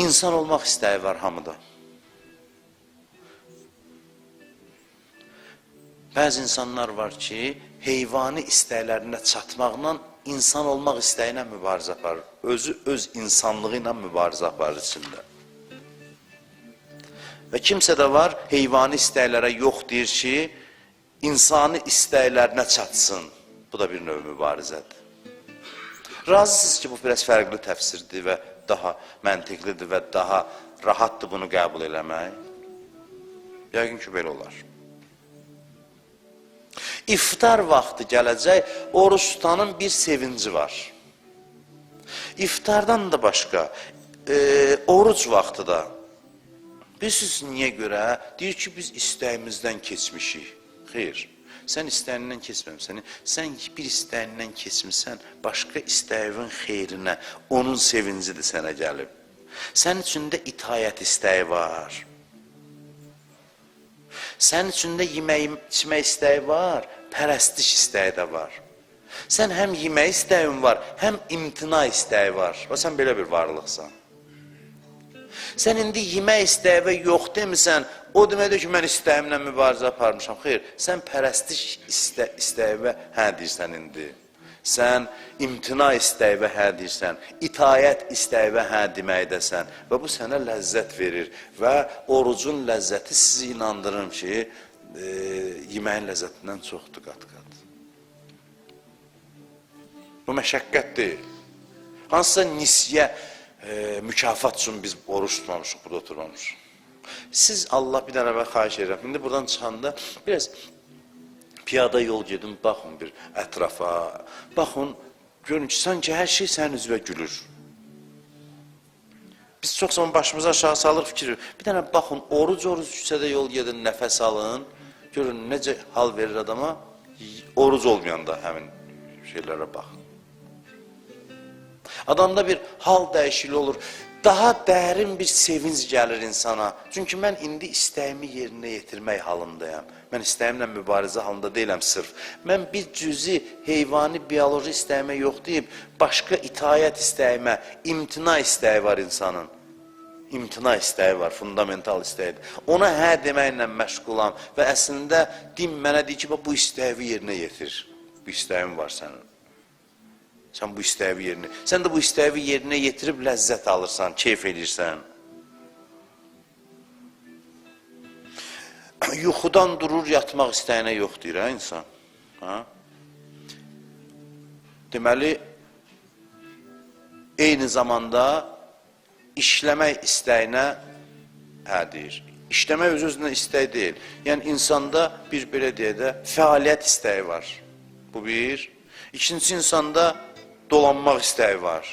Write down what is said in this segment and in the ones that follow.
İnsan olmaq istəyi var hamıda. Bəzi insanlar var ki, heyvani istəklərinə çatmaqla insan olmaq istəyinə mübarizə aparır. Özü öz insanlığı ilə mübarizə aparır içində. Və kimsə də var, heyvani istəklərə yox deyir ki, insani istəklərinə çatsın. Bu da bir növ mübarizədir. Razısınız ki, bu biraz fərqli təfsirdir və daha məntiqlidir və daha rahatdır bunu qəbul eləmək. Yəqin ki, belə olar. İftar vaxtı gələcək, oruç tutanın bir sevinci var. İftardan da başqa, oruc vaxtı da. Bilirsiniz niyə görə? Deyir ki, biz istəyimizdən keçmişik. Xeyr, sən istəyindən keçməmsən. Sən bir istəyindən keçmirsən, başqa istəyin xeyrinə, onun sevincidir sənə gəlib. Sənin içində itayət istəyi var. Sənin içində yemək, içmək istəyi var, pərəstiş istəyi də var. Sən həm yemək istəyin var, həm imtina istəyi var. Və sən belə bir varlıqsan. Sən indi yemək istəyi və yox demirsən, o deməkdir ki, mən istəyimlə mübarizə aparmışam. Xeyr, sən pərəstiş istəyi və hə deyirsən indi. Sən imtina istəyi və hə deyirsən, itayət istəyi və hə deməkdəsən və bu sənə ləzzət verir və orucun ləzzəti sizi inandırım ki, yeməyin ləzzətindən çoxdur qat-qat. Bu məşəqqət deyil. Hansısa nisyə mükafat üçün biz oruç tutmamışıq, burada oturmamışıq. Siz Allah bir dənə mən xahiş edirəm. İndi buradan çıxanda biraz piyada yol gedin, baxın bir ətrafa, baxın, görün ki, sanki hər şey sənin üzvə gülür. Biz çox zaman başımıza aşağı salır fikir. Bir dənə baxın, oruc küçədə yol gedin, nəfəs alın, görün necə hal verir adama, oruc olmayanda həmin şeylərə baxın. Adamda bir hal dəyişikliyi olur. Daha dərin bir sevinç gəlir insana. Çünki mən indi istəyimi yerinə yetirmək halındayam. Mən istəyimlə mübarizə halında deyiləm sırf. Mən bir cüzi heyvani biyoloji istəyimə yox deyib, başqa itayət istəyimə, imtina istəyi var insanın. İmtina istəyi var, fundamental istəyidir. Ona hə deməklə məşğulam və əslində din mənə deyir ki, bu istəyi yerinə yetir. Bu istəyin var sənin. Sən bu istəyi yerinə, sən də bu istəyi yerinə yetirib ləzzət alırsan, keyf edirsən. Yuxudan durur, yatmaq istəyinə yox deyir, hə insan? Deməli, eyni zamanda işləmək istəyinə hə deyir. İşləmək öz-özünə istək deyil. Yəni, insanda bir belə deyək də, fəaliyyət istəyi var. Bu bir. İkincisi, insanda dolanmaq istəyi var.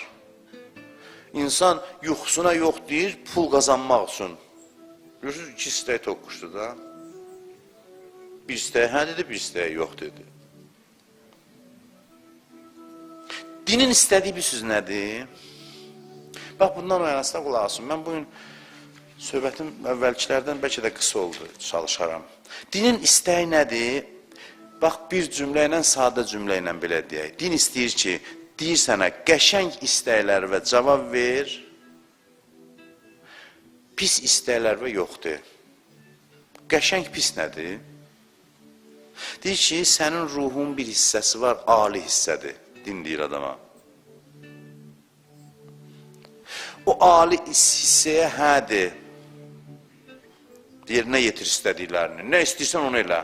İnsan yuxusuna yox deyir, pul qazanmaq üçün. Görürsünüz, iki istəyi toqquşdu da. Bir istəyi hə dedi, bir istəyi yox dedi. Dinin istədiyi bir söz nədir? Bax, bundan oyanasına qulaq asın. Mən bugün söhbətim əvvəlkilərdən bəlkə də qısa oldu, çalışaram. Dinin istəyi nədir? Bax, bir cümlə ilə, sadə cümlə ilə belə deyək. Din istəyir ki, deyir sənə, qəşəng istəklər və cavab ver, pis istəklər və yoxdur. Qəşəng pis nədir? Deyir ki, sənin ruhun bir hissəsi var, ali hissədir, din deyir adama. O ali hissəyə hədir, yerinə yetir istədiklərini, nə istəyirsən onu elə.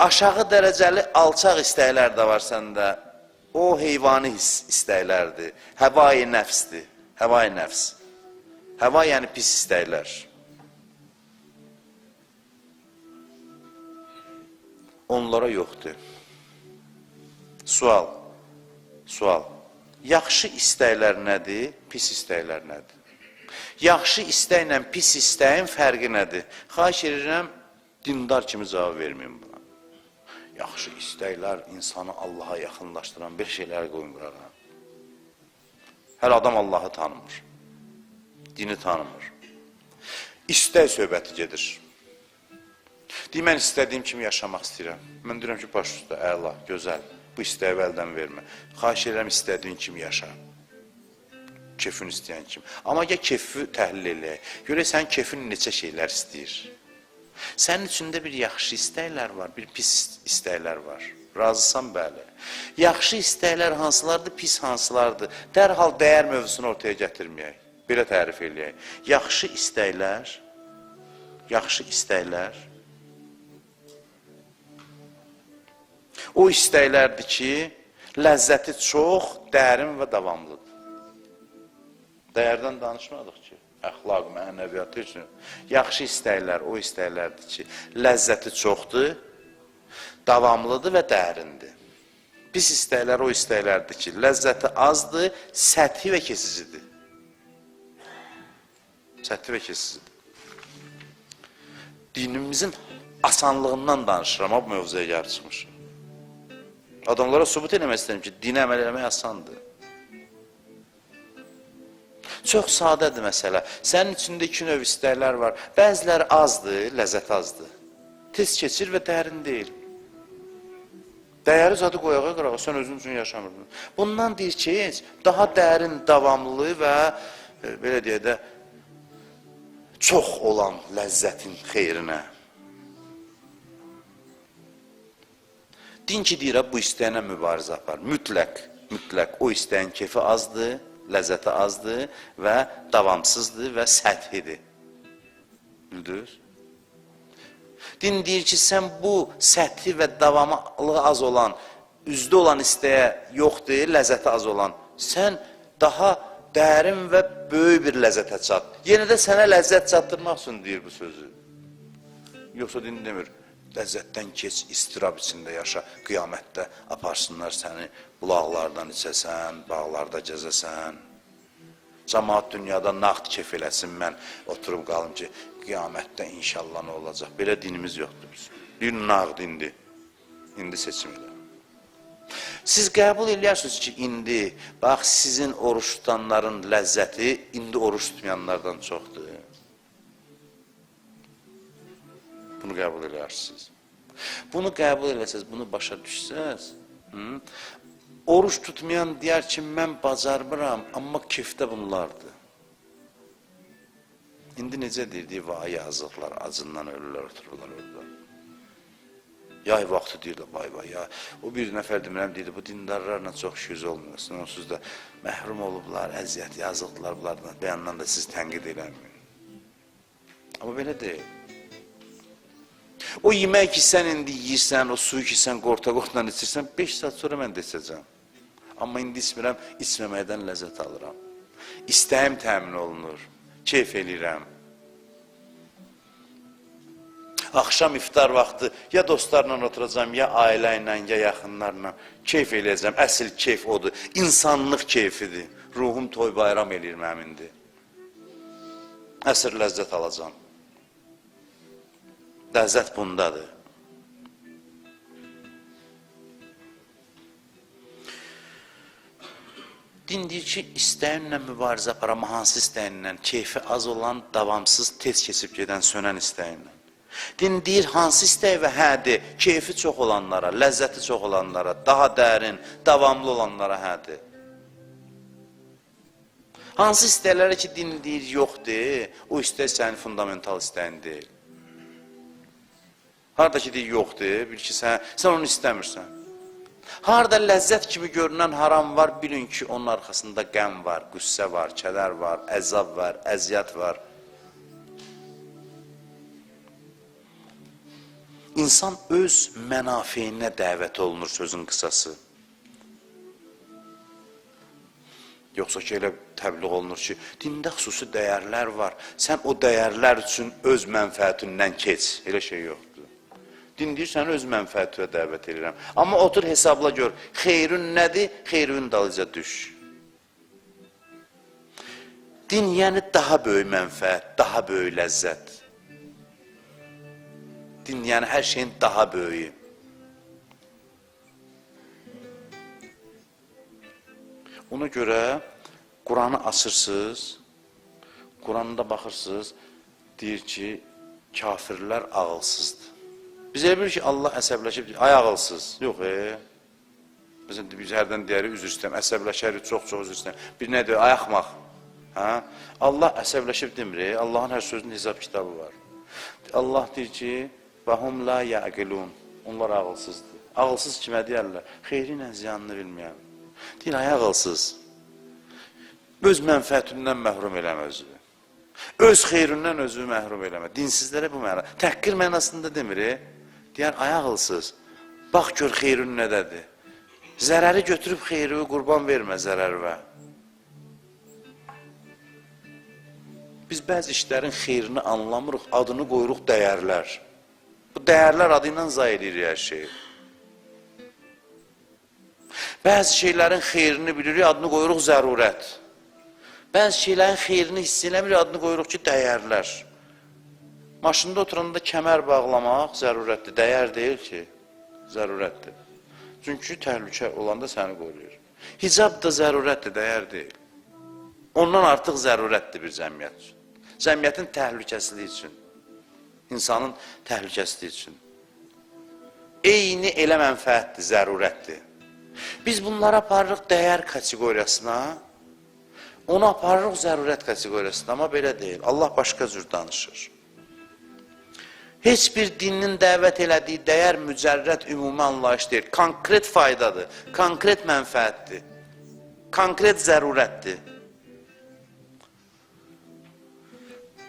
Aşağı dərəcəli alçaq istəklər də var səndə. O heyvani istəklərdir. Həvai nəfsdir. Həvai nəfs. Həva yəni pis istəklər. Onlara yoxdur. Sual. Yaxşı istəklər nədir? Pis istəklər nədir? Yaxşı istəklə pis istəyin fərqi nədir? Xahiş edirəm, dindar kimi cavab verməyim buna. Yaxşı istəklər insanı Allaha yaxınlaşdıran bir şeylər qoyun qırağa. Hər adam Allahı tanımır. Dini tanımır. İstək söhbəti gedir. Deyir, mən istədiyim kimi yaşamaq istəyirəm. Mən deyirəm ki, baş üstə, əla, gözəl. Bu istəyi əldən vermə. Xahiş edirəm, istədiyin kimi yaşa. Kefin istəyən kim. Amma gəl kefi təhlil eləyək. Görək sən kefin neçə şeylər istəyir. Sənin içində bir yaxşı istəklər var, bir pis istəklər var. Razısan, bəli. Yaxşı istəklər hansılardır, pis hansılardır? Dərhal dəyər mövzusunu ortaya gətirməyək. Belə tərif eləyək. Yaxşı istəklər, o istəklərdir ki, ləzzəti çox, dərin və davamlıdır. Dəyərdən danışmadıq ki, əxlaq, mənəviyyatı üçün. Yaxşı istəklər, o istəklərdir ki, ləzzəti çoxdur, davamlıdır və dərindir. Pis istəklər, o istəklərdir ki, ləzzəti azdır, səthi və kesicidir. Səthi və kesicidir. Dinimizin asanlığından danışıram, bu mövzuya gəlib çıxmışım. Adamlara sübut eləmək istəyirəm ki, dini əməl eləmək asandır. Çox sadədir məsələ. Sənin içində iki növ istəklər var. Bəziləri azdır, ləzzət azdır. Tez keçir və dərin deyil. Dəyəri zadı qoyağa qırağa, sən özün üçün yaşamırdın. Bundan deyir ki, daha dərin, davamlı və belə deyək də, çox olan ləzzətin xeyrinə. Din ki, deyir, bu istəyənə mübarizə apar. Mütləq o istəyən kefi azdır, ləzzəti azdır və davamsızdır və səthidir. Bildiniz? Din deyir ki, sən bu səthi və davamlı az olan, üzdə olan istəyə yoxdur, ləzzəti az olan, sən daha dərin və böyük bir ləzzətə çat. Yenə də sənə ləzzət çatdırmaq üçün deyir bu sözü. Yoxsa din demir, ləzzətdən keç, istirab içində yaşa, qiyamətdə aparsınlar səni, bulaqlardan içəsən, bağlarda gəzəsən. Cəmaat dünyada nağd kef eləsin, mən oturub qalım ki, qiyamətdə inşallah nə olacaq? Belə dinimiz yoxdur bizim. Bir nağd indi seçim elə. Siz qəbul edirsiniz ki, indi, bax, sizin oruç tutanların ləzzəti indi oruç tutmayanlardan çoxdur. Bunu qəbul edirsiniz. Bunu qəbul edirsiniz, bunu başa düşsəz, oruç tutmayan deyər ki, mən bacarmıram, amma kefdə bunlardır. İndi necə deyirdi, vay yazıqlar, acından ölürlər, otururlar orada. Yay vaxtı deyirlər, vay, ya. O bir nəfər demirəm, deyirdi, bu dindarlarla çox şüz olmuyorsun, onsuz da məhrum olublar, əziyyət, yazıqdılar bunlardan, bir yandan da siz tənqid eləməyin. Amma belə deyil. O yemək ki, sən indi yiyirsən, o suyu ki, sən qorta-qortla içirsən, 5 saat sonra mən də içəcəm. Amma indi içmirəm, içməməkdən ləzzət alıram. İstəyim təmin olunur, keyf eləyirəm. Axşam iftar vaxtı ya dostlarla oturacam, ya ailə ilə, ya yaxınlarla keyf eləyəcəm. Əsl keyf odur, insanlıq keyfidir. Ruhum toy bayram eləyir məmindir. Əsr ləzzət alacam. Ləzzət bundadır. Din deyir ki, istəyinlə mübarizə apar, amma hansı istəyinlə? Keyfi az olan, davamsız, tez keçib gedən, sönən istəyinlə. Din deyir, hansı istək və hədir? Keyfi çox olanlara, ləzzəti çox olanlara, daha dərin, davamlı olanlara hədir. Hansı istəklərə ki, din deyir, yoxdur, o istək sənin fundamental istəyin deyil. Harada ki, deyir, yoxdur, bil ki, sən onu istəmirsən. Harada ləzzət kimi görünən haram var, bilin ki, onun arxasında qəm var, qüssə var, kədər var, əzab var, əziyyət var. İnsan öz mənafeyinə dəvət olunur sözün qısası. Yoxsa ki, elə təbliğ olunur ki, dində xüsusi dəyərlər var. Sən o dəyərlər üçün öz mənfəətindən keç. Elə şey yoxdur. Din deyir, səni öz mənfəətinə dəvət edirəm. Amma otur hesabla gör, xeyrün nədir? Xeyrün dalıca düş. Din yəni daha böyük mənfəət, daha böyük ləzzət. Din yəni hər şeyin daha böyüyü. Ona görə Quranı açırsınız, Quranında baxırsınız, deyir ki, kafirlər ağılsızdır. Biz elə bilir ki, Allah əsəbləşib, ay ağılsız. Yox, biz hərdən deyərik, üzr istəyəm, əsəbləşərik, çox üzr istəyəm. Bir nə deyir, ay axmaq, Hə? Allah əsəbləşib demir, Allahın hər sözünün hesab kitabı var. Allah deyir ki, vəhum la yəqilun, onlar ağılsızdır. Ağılsız kimə deyərlər? Xeyri ilə ziyanını bilməyən. Deyir, ay ağılsız, öz mənfəətindən məhrum eləmə özü. Öz xeyrindən özü məhrum eləmə. Dinsizlərə bu məna. Təhqir mənasında demir, deyər, ay ağılsız, bax gör xeyrin nədədir. Zərəri götürüb xeyri qurban vermə zərərvə. Biz bəzi işlərin xeyrini anlamırıq, adını qoyuruq dəyərlər. Bu dəyərlər adı ilə zay edir hər şeyi. Bəzi şeylərin xeyrini bilirik, adını qoyuruq zərurət. Bəzi şeylərin xeyrini hiss eləmirik, adını qoyuruq ki, dəyərlər. Maşında oturanda kəmər bağlamaq zərurətdir, dəyər deyil ki, zərurətdir. Çünki təhlükə olanda səni qoruyur. Hicab da zərurətdir, dəyər deyil. Ondan artıq zərurətdir bir cəmiyyət üçün. Cəmiyyətin təhlükəsizliyi üçün, insanın təhlükəsizliyi üçün. Eyni elə mənfəətdir, zərurətdir. Biz bunları aparırıq dəyər kateqoriyasına, onu aparırıq zərurət kateqoriyasına, amma belə deyil. Allah başqa cür danışır. Heç bir dinin dəvət elədiyi dəyər mücərrəd ümumi anlayış deyil. Konkret faydadır, konkret mənfəətdir, konkret zərurətdir.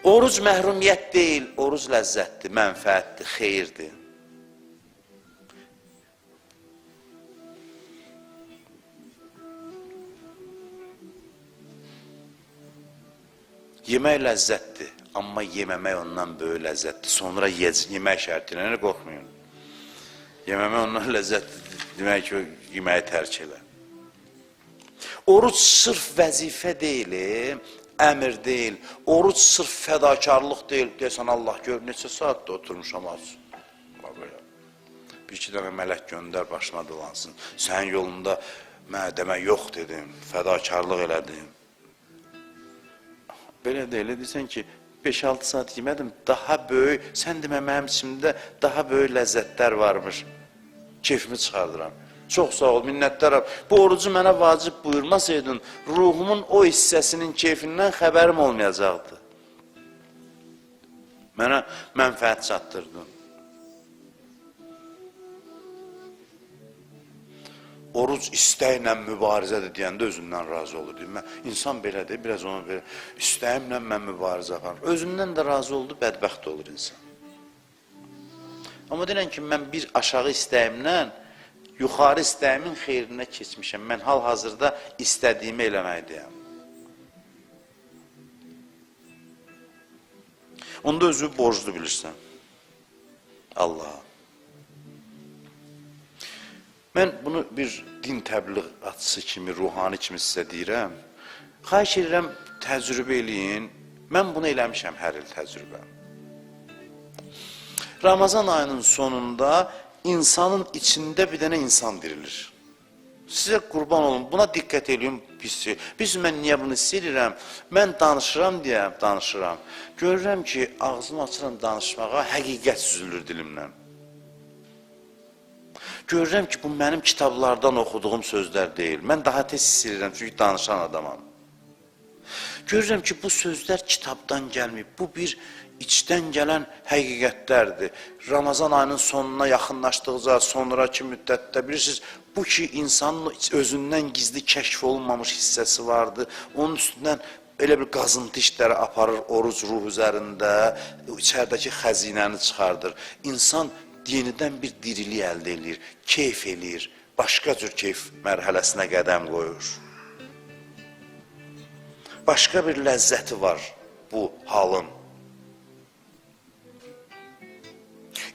Oruc məhrumiyyət deyil, oruc ləzzətdir, mənfəətdir, xeyirdir. Yemək ləzzətdir, amma yeməmək ondan böyük ləzzətdir. Sonra yemək şərtilə, nə qorxmayın. Yeməmək ondan ləzzətdir, demək ki, yeməyi tərk elə. Oruc sırf vəzifə deyil, əmr deyil. Oruc sırf fədakarlıq deyil. Deyəsən, Allah gör, neçə saatda oturmuşam aç. Bir-iki dənə mələk göndər, başıma dolansın. Sənin yolunda mənə demək yox dedim, fədakarlıq elədim. Belə deyil, deyirsən ki, 5-6 saat yemədim, daha böyük, sən demə mənim içimdə daha böyük ləzzətlər varmış. Keyfimi çıxardıram. Çox sağ ol, minnətlərim. Bu orucu mənə vacib buyurmasaydın, ruhumun o hissəsinin keyfindən xəbərim olmayacaqdı. Mənə mənfəət çatdırdın. Oruc istəklə mübarizədir deyəndə özündən razı olur. İnsan belədir, biraz onu belə, istəyimlə mən mübarizə aparım. Özündən də razı oldu, bədbəxt olur insan. Amma deyilən ki, mən bir aşağı istəyimlə, yuxarı istəyimin xeyrinə keçmişəm. Mən hal-hazırda istədiyimi eləməkdəyəm. Onda özü borclu bilirsən. Allah'a. Mən bunu bir din təbliğatçısı kimi, ruhani kimi sizə deyirəm. Xahiş edirəm, təcrübə eləyin. Mən bunu eləmişəm hər il təcrübə. Ramazan ayının sonunda insanın içində bir dənə insan dirilir. Sizə qurban olun, buna diqqət edin pisi. Mən niyə bunu hiss edirəm? Mən danışıram deyə danışıram. Görürəm ki, ağzımı açıram danışmağa, həqiqət süzülür dilimdən. Görürəm ki, bu mənim kitablardan oxuduğum sözlər deyil. Mən daha tez hiss edirəm, çünki danışan adamam. Görürəm ki, bu sözlər kitabdan gəlməyib. Bu bir içdən gələn həqiqətlərdir. Ramazan ayının sonuna yaxınlaşdıqca, sonraki müddətdə bilirsiniz, bu ki, insanın özündən gizli kəşf olunmamış hissəsi vardı. Onun üstündən elə bir qazıntı işləri aparır oruc ruh üzərində, içərdəki xəzinəni çıxardır. İnsan yenidən bir dirilik əldə edir, keyf edir, başqa cür keyf mərhələsinə qədəm qoyur. Başqa bir ləzzəti var bu halın.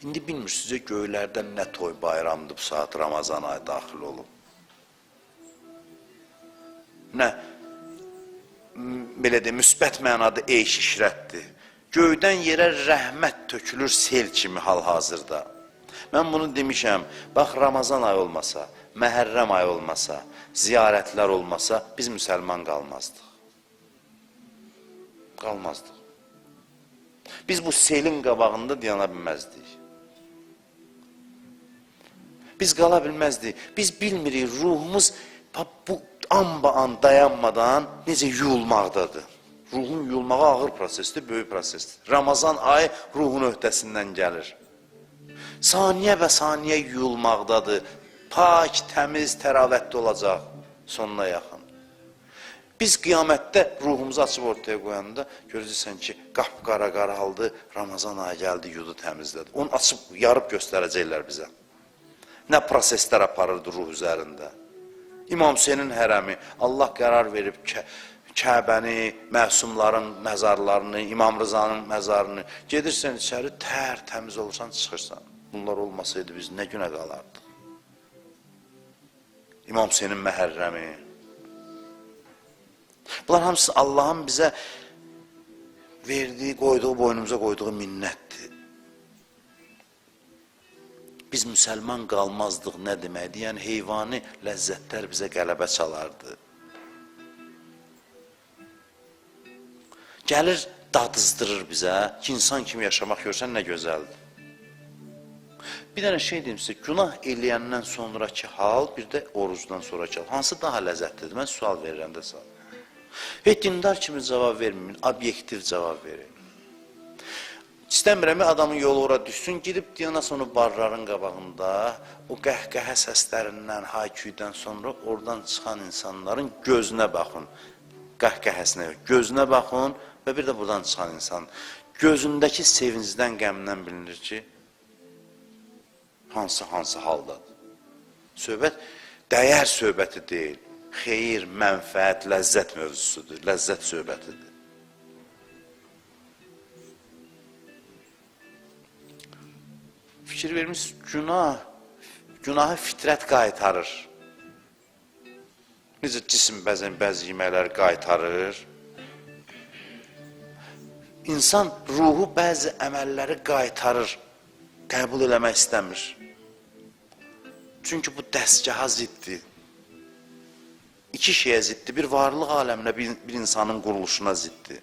İndi bilmir, sizə göylərdən nə toy bayramdır bu saat Ramazan ayı daxil olub. Nə, belə de, müsbət mənada eyş işrətdir. Göydən yerə rəhmət tökülür sel kimi hal-hazırda. Mən bunu demişəm, bax Ramazan ayı olmasa, Məhərrəm ayı olmasa, ziyarətlər olmasa, biz müsəlman qalmazdıq. Qalmazdıq. Biz bu selin qabağında dayana bilməzdik. Biz qala bilməzdik. Biz bilmirik, ruhumuz bu an dayanmadan necə yuyulmaqdadır. Ruhun yuyulmağı ağır prosesdir, böyük prosesdir. Ramazan ayı ruhun öhdəsindən gəlir. Saniyə və saniyə yuyulmaqdadır. Pak, təmiz, təravətli olacaq sonuna yaxın. Biz qiyamətdə ruhumuzu açıb ortaya qoyanda görəcəksən ki, qapqara qaraldı, Ramazan ayı gəldi, yudu təmizlədi. Onu açıb, yarıb göstərəcəklər bizə. Nə proseslər aparırdı ruh üzərində. İmam Hüseynin hərəmi, Allah qərar verib Kəbəni, məsumların məzarlarını, İmam Rızanın məzarını, gedirsən içəri, təmiz olursan, çıxırsan. Bunlar olmasaydı biz nə günə qalardıq? İmam Hüseynin məhərrəmi. Bunlar hamısı Allahın bizə verdiyi, qoyduğu, boynumuza qoyduğu minnətdir. Biz müsəlman qalmazdıq nə deməkdir? Yəni heyvani ləzzətlər bizə qələbə çalardı. Gəlir, dadızdırır bizə ki, insan kimi yaşamaq görsən nə gözəldir. Bir dənə şey deyim sizə, günah eləyəndən sonraki hal, bir də orucdan sonraki hal. Hansı daha ləzzətlidir? Mən sual verirəm də sana. Və dindar kimi cavab verməyin, obyektiv cavab verin. İstəmirəm, adamın yolu ora düşsün, gidib deyəndən sonra barların qabağında, o qəhqəhə səslərindən, hayküydən sonra oradan çıxan insanların gözünə baxın. Qəhqəhəsinə, gözünə baxın və bir də buradan çıxan insan. Gözündəki sevincdən, qəmdən bilinir ki, hansı haldadır. Söhbət dəyər söhbəti deyil. Xeyir, mənfəət, ləzzət mövzusudur, ləzzət söhbətidir. Fikir vermişsiniz, günahı fitrət qaytarır. Necə cisim bəzən bəzi yeməkləri qaytarır. İnsan ruhu bəzi əməlləri qaytarır, qəbul eləmək istəmir. Çünki bu dəstgaha ziddir. İki şeyə ziddir, bir varlıq aləminə, bir insanın quruluşuna ziddir.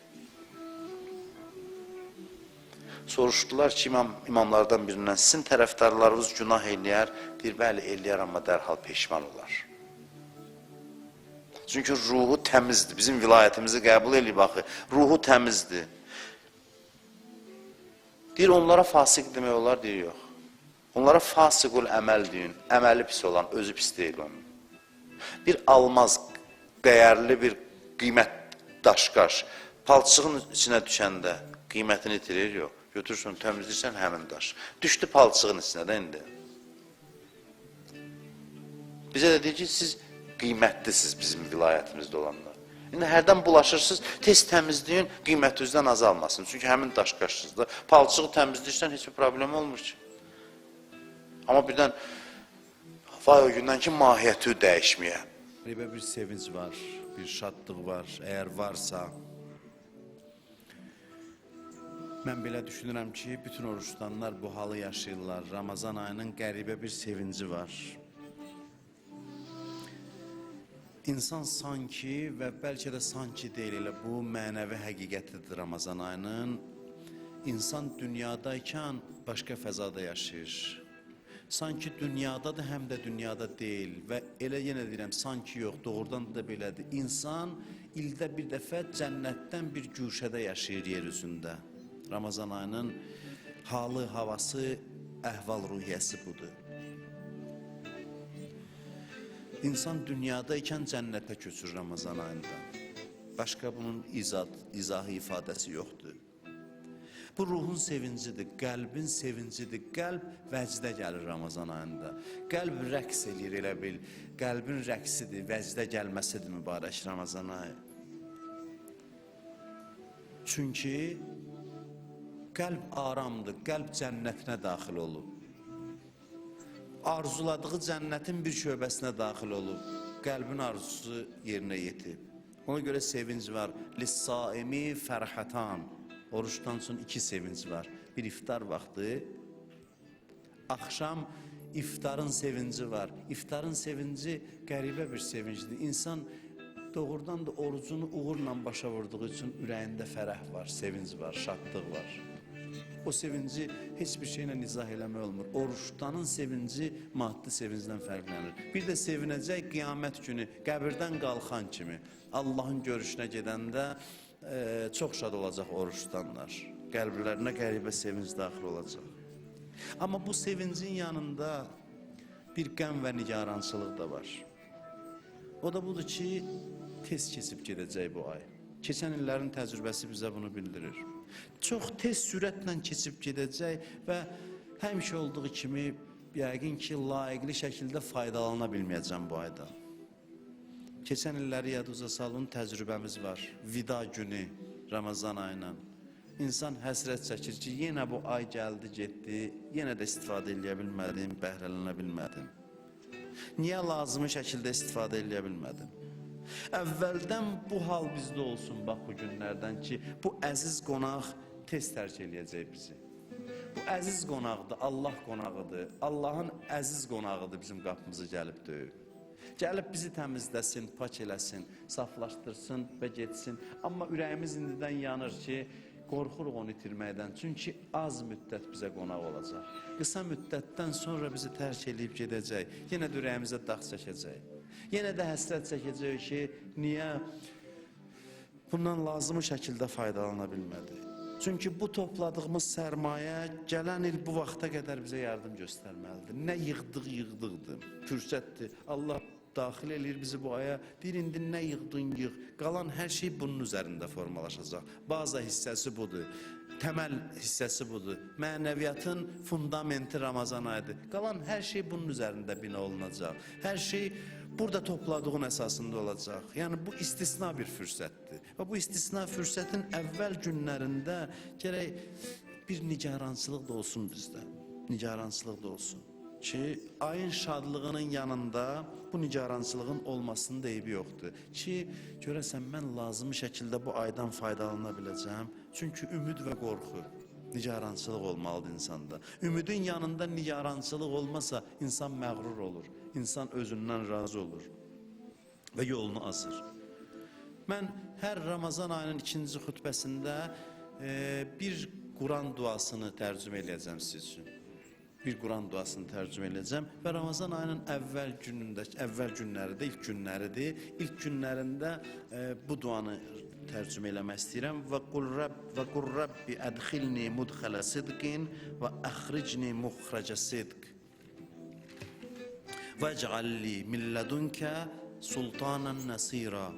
Soruşdular ki, imamlardan birindən, sizin tərəfdarlarınız günah eləyər, deyir, bəli, eləyər, amma dərhal peşman olar. Çünki ruhu təmizdir, bizim vilayətimizi qəbul eləyib, baxı, ruhu təmizdir. Deyir, onlara fasik demək olar, deyir, yox. Onlara fasikul əməl deyin, əməli pis olan, özü pis deyil onun. Bir almaz, dəyərli bir qiymət daşqaş, palçığın içinə düşəndə qiymətini itirir, yox. Götürürsən, təmizlirsən həmin daş. Düşdü palçığın içinə də indi. Bizə də deyir ki, siz qiymətlisiniz bizim vilayətimizdə olanlar. İndi hərdən bulaşırsınız, tez təmizləyin, qiymət üzdən azalmasın. Çünki həmin daşqaşsızda palçığı təmizləyirsən, heç bir problem olmur ki. Amma birdən vay o gündən ki, mahiyyəti dəyişməyə. Bir sevinç var, bir şadlıq var, əgər varsa. Mən belə düşünürəm ki, bütün oruç tutanlar bu halı yaşayırlar. Ramazan ayının qəribə bir sevinci var. İnsan sanki və bəlkə də sanki deyil, elə bu mənəvi həqiqətidir Ramazan ayının. İnsan dünyadaykən başqa fəzada yaşayır. Sanki dünyadadır, həm də dünyada deyil və elə yenə deyirəm, sanki yox, doğrudan da belədir. İnsan ildə bir dəfə cənnətdən bir güşədə yaşayır yer üzündə. Ramazan ayının halı, havası, əhval-ruhiyyəsi budur. İnsan dünyadaykən cənnətə köçür Ramazan ayında. Başqa bunun izahı ifadəsi yoxdur. Bu ruhun sevincidir, qəlbin sevincidir. Qəlb vəcdə gəlir Ramazan ayında. Qəlb rəqs eləyir, elə bil. Qəlbin rəqsidir, vəcdə gəlməsidir mübarək Ramazan ayı. Çünki qəlb aramdır, qəlb cənnətinə daxil olub. Arzuladığı cənnətin bir şöbəsinə daxil olub. Qəlbin arzusu yerinə yetib. Ona görə sevinc var. Lis-saimi fərhatan. Oruçdan sonra iki sevinc var. Bir iftar vaxtı, axşam iftarın sevinci var. İftarın sevinci qəribə bir sevincdir. İnsan doğrudan da orucunu uğurla başa vurduğu üçün ürəyində fərəh var, sevinc var, şadlıq var. O sevinci heç bir şeylə izah eləmək olmur. Oruçdanın sevinci maddi sevincdən fərqlənir. Bir də sevinəcək qiyamət günü, qəbirdən qalxan kimi, Allahın görüşünə gedəndə çox şad olacaq oruç tutanlar. Qəlblərinə qəribə sevinç daxil olacaq. Amma bu sevincin yanında bir qəm və nigarançılıq da var. O da budur ki, tez keçib gedəcək bu ay. Keçən illərin təcrübəsi bizə bunu bildirir. Çox tez sürətlə keçib gedəcək və həmişə olduğu kimi yəqin ki, layiqli şəkildə faydalana bilməyəcəm bu ayda. Keçən illəri yadınıza salın, təcrübəmiz var. Vida günü, Ramazan ayının. İnsan həsrət çəkir ki, yenə bu ay gəldi, getdi, yenə də istifadə edə bilmədim, bəhrələnə bilmədim. Niyə lazımi şəkildə istifadə edə bilmədim? Əvvəldən bu hal bizdə olsun, bax bu günlərdən ki, bu əziz qonaq tez tərk eləyəcək bizi. Bu əziz qonaqdır, Allah qonağıdır, Allahın əziz qonağıdır bizim qapımızı gəlib döyüb. Gəlib bizi təmizləsin, pak eləsin, saflaşdırsın və getsin. Amma ürəyimiz indidən yanır ki, qorxuruq onu itirməkdən. Çünki az müddət bizə qonaq olacaq. Qısa müddətdən sonra bizi tərk eləyib gedəcək. Yenə də ürəyimizə dağ çəkəcək. Yenə də həsrət çəkəcək ki, niyə bundan lazımi şəkildə faydalana bilmədi? Çünki bu topladığımız sərmayə gələn il bu vaxta qədər bizə yardım göstərməlidir. Nə yığdıqdır, fürsətdir. Allah daxil eləyir bizi bu aya. Deyir, indi nə yığdın, yığ. Qalan hər şey bunun üzərində formalaşacaq. Baza hissəsi budur. Təməl hissəsi budur. Mənəviyyatın fundamenti Ramazan ayıdır. Qalan hər şey bunun üzərində bina olunacaq. Hər şey burada topladığın əsasında olacaq. Yəni bu istisna bir fürsətdir. Və bu istisna fürsətin əvvəl günlərində gərək bir nigarançılıq da olsun bizdə. Nigarançılıq da olsun. Ki ayın şadlığının yanında bu nigarançılığın olmasının da eybi yoxdur. Ki görəsən mən lazımi şəkildə bu aydan faydalana biləcəm. Çünki ümid və qorxu, nigarançılıq olmalıdır insanda. Ümidin yanında nigarançılıq olmasa insan məğrur olur. İnsan özündən razı olur və yolunu azır. Mən hər Ramazan ayının ikinci xütbəsində bir Quran duasını tərcümə edəcəm siz üçün. Bir Quran duasını tərcümə edəcəm və Ramazan ayının əvvəl günlərində, ilk günləridir. İlk günlərində bu duanı tərcümə eləmək istəyirəm. Və qul Rabbi ədxilni mudxələ sidqin və əxricni muxrəcə sidq və ec'alli min lədunkə sultanan nasira.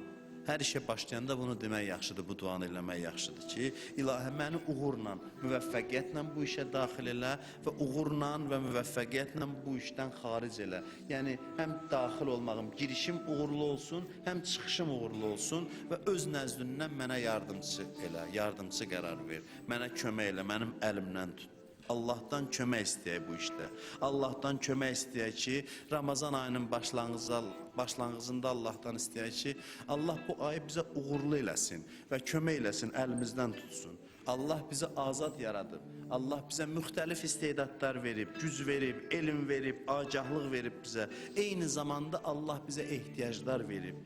Hər işə başlayanda bunu demək yaxşıdır, bu duanı eləmək yaxşıdır ki, ilahə məni uğurla, müvəffəqiyyətlə bu işə daxil elə və uğurla və müvəffəqiyyətlə bu işdən xaric elə. Yəni, həm daxil olmağım, girişim uğurlu olsun, həm çıxışım uğurlu olsun və öz nəzdündən mənə yardımcı elə, yardımcı qərar ver, mənə kömək elə, mənim əlimdən tut. Allah'tan kömək istəyək bu işdə. Allah'tan kömək istəyək ki, Ramazan ayının başlanğıcında Allah'tan istəyək ki, Allah bu ayı bizə uğurlu eləsin və kömək eləsin, əlimizdən tutsun. Allah bizi azad yaradıb. Allah bizə müxtəlif istedadlar verib, güc verib, elm verib, agahlıq verib bizə. Eyni zamanda Allah bizə ehtiyaclar verib.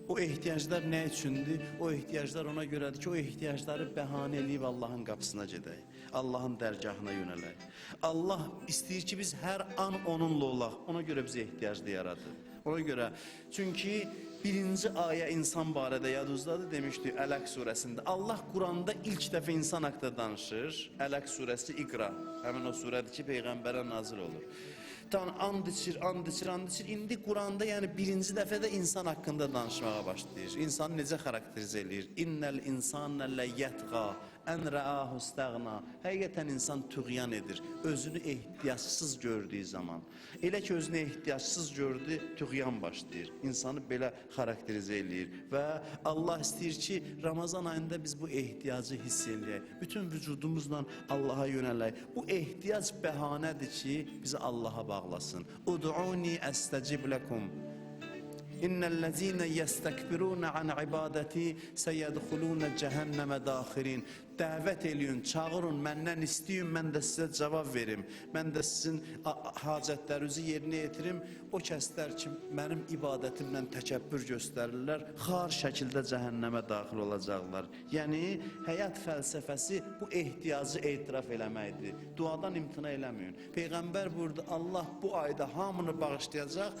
O ehtiyaclar nə üçündür? O ehtiyaclar ona görədir ki, o ehtiyacları bəhanə eləyib Allahın qapısına gedək. Allahın dərgahına yönələk. Allah istəyir ki, biz hər an onunla olaq. Ona görə bizə ehtiyaclı yaradır. Ona görə, çünki birinci ayə insan barədə yadınızdadır demişdik Ələq surəsində. Allah Quranda ilk dəfə insan haqqında danışır. Ələq surəsi İqra. Həmin o surədir ki, Peyğəmbərə nazil olur. And içir. İndi Quranda yəni birinci dəfədə insan haqqında danışmağa başlayır. İnsanı necə xarakterizə eləyir? İnnəl insanə ləyyətqa, ən rəahu istəğna. Həqiqətən insan tüğyan edir, özünü ehtiyacsız gördüyü zaman. Elə ki, özünü ehtiyacsız gördü, tüğyan başlayır. İnsanı belə xarakterizə eləyir. Və Allah istəyir ki, Ramazan ayında biz bu ehtiyacı hiss eləyək. Bütün vücudumuzla Allaha yönələk. Bu ehtiyac bəhanədir ki, bizi Allaha bağlasın. Ud'uni əstəcib ləkum. İnnellezîne yestekbirûne an ibadeti seyedhulûne cehenneme dâhirin. Dəvət eləyin, çağırın, məndən istəyin, mən də sizə cavab verim. Mən də sizin hacətlərinizi yerinə yetirim. O kəslər ki, mənim ibadətimlə təkəbbür göstərirlər, xar şəkildə cəhənnəmə daxil olacaqlar. Yəni, həyat fəlsəfəsi bu ehtiyacı etiraf eləməkdir. Duadan imtina eləməyin. Peyğəmbər burada Allah bu ayda hamını bağışlayacaq,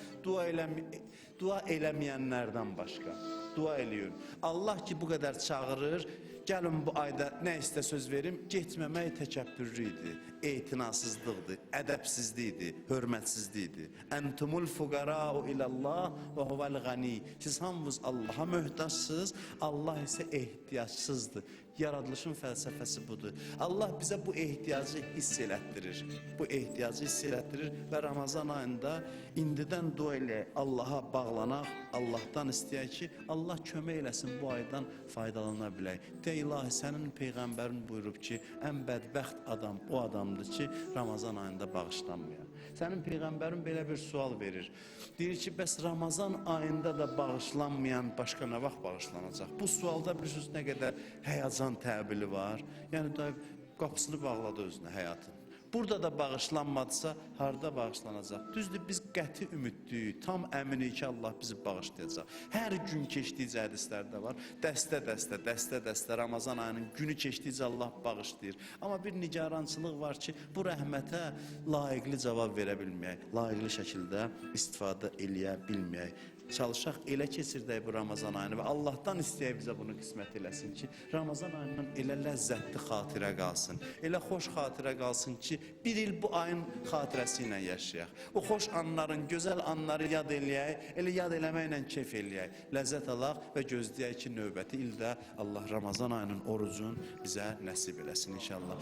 dua eləməyənlərdən başqa. dua eləyin. Allah ki bu qədər çağırır, gəlin bu ayda nə istə söz verim, getməmək təkəbbürlü idi, etinasızlıqdır, ədəbsizlikdir, hörmətsizlikdir. Entumul fuqarau ilallah və huvel gani. Siz hamınız Allaha möhtaçsınız, Allah isə ehtiyacsızdır. Yaradılışın fəlsəfəsi budur. Allah bizə bu ehtiyacı hiss elətdirir. Bu ehtiyacı hiss elətdirir və Ramazan ayında indidən dua eləyək, Allaha bağlanaq, Allahdan istəyək ki, Allah kömək eləsin bu aydan faydalana bilək. De ilahi, sənin Peyğəmbərin buyurub ki, ən bədbəxt adam o adamdır ki, Ramazan ayında bağışlanmıyor. Sənin Peyğəmbərin belə bir sual verir. Deyir ki, bəs Ramazan ayında da bağışlanmayan başqa nə vaxt bağışlanacaq? Bu sualda bilirsiniz nə qədər həyəcan təbili var. Yəni da qapısını bağladı özünə həyatın. Burada da bağışlanmadısa, harda bağışlanacaq? Düzdür, biz qəti ümidliyik, tam əminik ki, Allah bizi bağışlayacaq. Hər gün keçdikcə hədislərdə var, dəstə Ramazan ayının günü keçdikcə Allah bağışlayır. Amma bir nigarançılıq var ki, bu rəhmətə layiqli cavab verə bilməyək, layiqli şəkildə istifadə eləyə bilməyək. Çalışaq elə keçirdək bu Ramazan ayını və Allahdan istəyək bizə bunu qismət eləsin ki, Ramazan ayından elə ləzzətli xatirə qalsın, elə xoş xatirə qalsın ki, bir il bu ayın xatirəsi ilə yaşayaq. O xoş anların, gözəl anları yad eləyək, elə yad eləməklə keyf eləyək, ləzzət alaq və gözləyək ki, növbəti ildə Allah Ramazan ayının orucun bizə nəsib eləsin inşallah.